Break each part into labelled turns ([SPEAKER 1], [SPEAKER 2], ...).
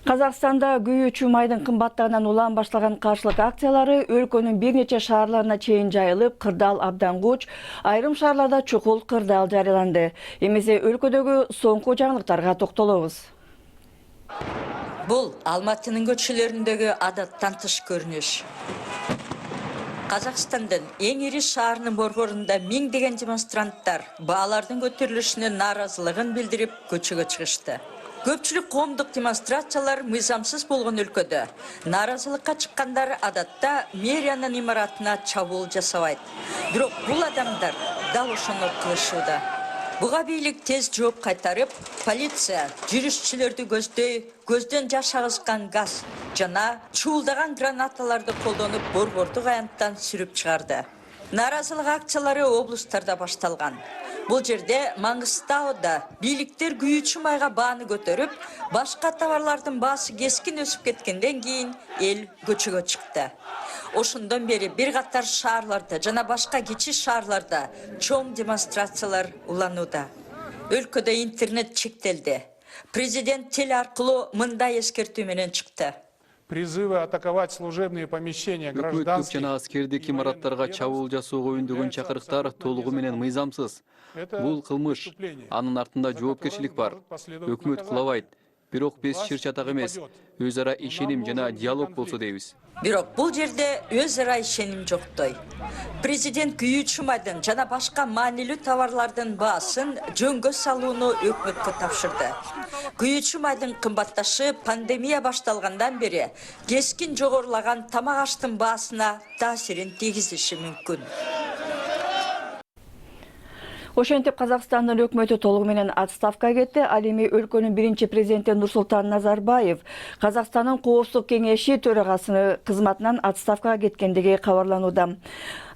[SPEAKER 1] Қазақстанда күйүүчү майдын кымбаттыгынан улам башталган каршылык акциялары өлкөнүн бир нече шаарларына чейин жайылып, кырдаал абдан куч, айрым шаарларда чукул кырдаал жарыяланды. Эмесе өлкөдөгү соңку жаңылыктарга токтолобуз.
[SPEAKER 2] Бул Алматынын көчөлөрүндөгү адаттан тыш көрүнүш. Казакстандын эң ири шаарынын борборунда миңдеген демонстранттар баалардын көтөрүлүшүнө нааразылыгын билдирип көчөгө чыгышты. Көпчүлүк коомдук демонстрациялар мыйзамсыз болгон өлкөдө нааразылыкка чыккандар адатта мэриянын имаратына чабуул жасабайт. Бирок бул адамдар дал ошону кылышууда. Буга бийлик тез жооп кайтарып, полиция жүрүшчүлөрдү көздөн жаш агызган газ жана чуулдаган гранаталарды колдонуп борбордук аянттан сүрүп чыгарды. Нааразылык акциялары облустарда башталган. Бул жерде Маңгыстауда бийликтер күйүүчү майга бааны көтөрүп, башка товарлардын баасы кескин өсүп кеткенден кийин эл көчөгө чыкты. Ошондон бери бир катар шаарларда жана башка кичи шаарларда чоң демонстрациялар уланууда. Өлкөдө интернет чектелди. Президент тел аркылуу мындай эскертүү менен чыкты.
[SPEAKER 3] Призывы атаковать служебные помещения гражданских
[SPEAKER 4] жана аскердик имараттарга чабуул жасоого үндөгөн чакырыктар толугу менен мыйзамсыз. Бул кылмыш. Анын артында жоопкерчилик бар. Өкмөт кылабайт. Бирок биз чыр чатак эмес, өз ара ишеним жана диалог болсо дейбиз.
[SPEAKER 2] Бирок бул жерде өз ара ишеним жоктой. Президент күйүүчү майдын жана башка маанилүү товарлардын баасын жөнгө салууну өкмөткө тапшырды. Күйүүчү майдын кымбатташы пандемия башталгандан бери кескин жогорулаган тамак аштын баасына таасирин тийгизиши мүмкүн.
[SPEAKER 1] Ошентип Казакстандын өкмөтү толугу менен отставкага кетти. Ал эми өлкөнүн биринчи президенти Нурсултан Назарбаев Казакстандын Коопсуздук кеңеши төрагасы кызматынан отставкага кеткендиги кабарланууда.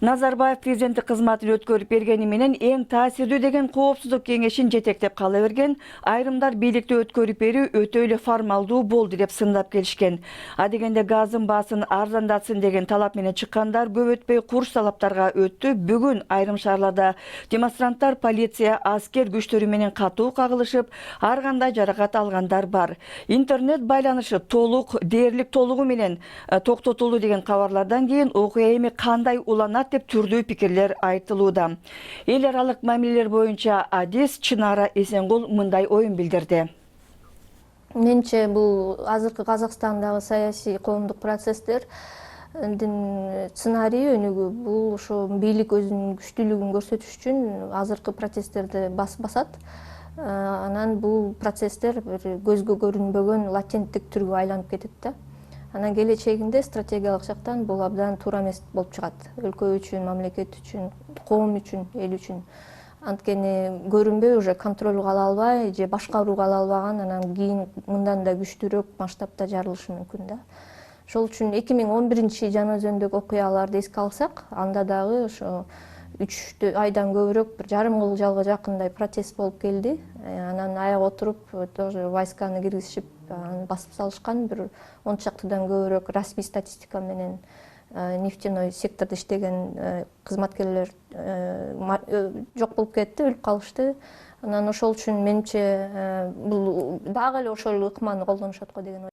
[SPEAKER 1] Назарбаев президенттик кызматын өткөрүп бергени менен эң таасирдүү деген Коопсуздук кеңешин жетектеп кала берген. Айрымдар бийликти өткөрүп берүү өтө эле формалдуу болду деп сындап келишкен. Адегенде газдын баасын арзандатсын деген талап менен чыккандар көп өтпөй курч талаптарга өттү. Бүгүн айрым шаарларда демонстранттар полиция аскер күчтөрү менен катуу кагылышып, ар кандай жаракат алгандар бар. Интернет байланышы дээрлик толугу менен токтотулду деген кабарлардан кийин окуя эми кандай уланат деп түрдүү пикирлер айтылууда. Эл аралык мамилелер боюнча адис Чынара Эсенгул мындай оюн билдирди.
[SPEAKER 5] Менче бул азыркы Казакстандагы саясий коомдук процесстер сценарий өнүгүү бул ошо бийлик өзүнүн күчтүүлүгүн көрсөтүш үчүн азыркы процесстерди басат. Анан бул процесстер көзгө көрүнбөгөн латенттик түргө айланып кетет да. Анан келечегинде стратегиялык жактан бул абдан туура эмес болуп чыгат. Өлкө үчүн, мамлекет үчүн, коом үчүн, эл үчүн. Анткени көрүнбөй уже контролго ала албай же башкарууга ала албаган, анан кийин мындан да күчтүүрөөк масштабта жарылышы мүмкүн да. Ошол үчүн 2011 Жаңы Өзөндөгү окуяларды эске алсак, анда дагы ошо 3 айдан көбүрөөк бир жарым жылга жакындай протест болуп келди. Анан аяк отуруп тоже войсканы киргизишип басып салышкан, бир 10 чактыдан көбүрөөк расмий статистика менен нефтяной сектордо иштеген кызматкерлер жок болуп кетти, өлүп калышты. Анан ошол үчүн менимче бул дагы эле ошол ыкманы колдонушат го деген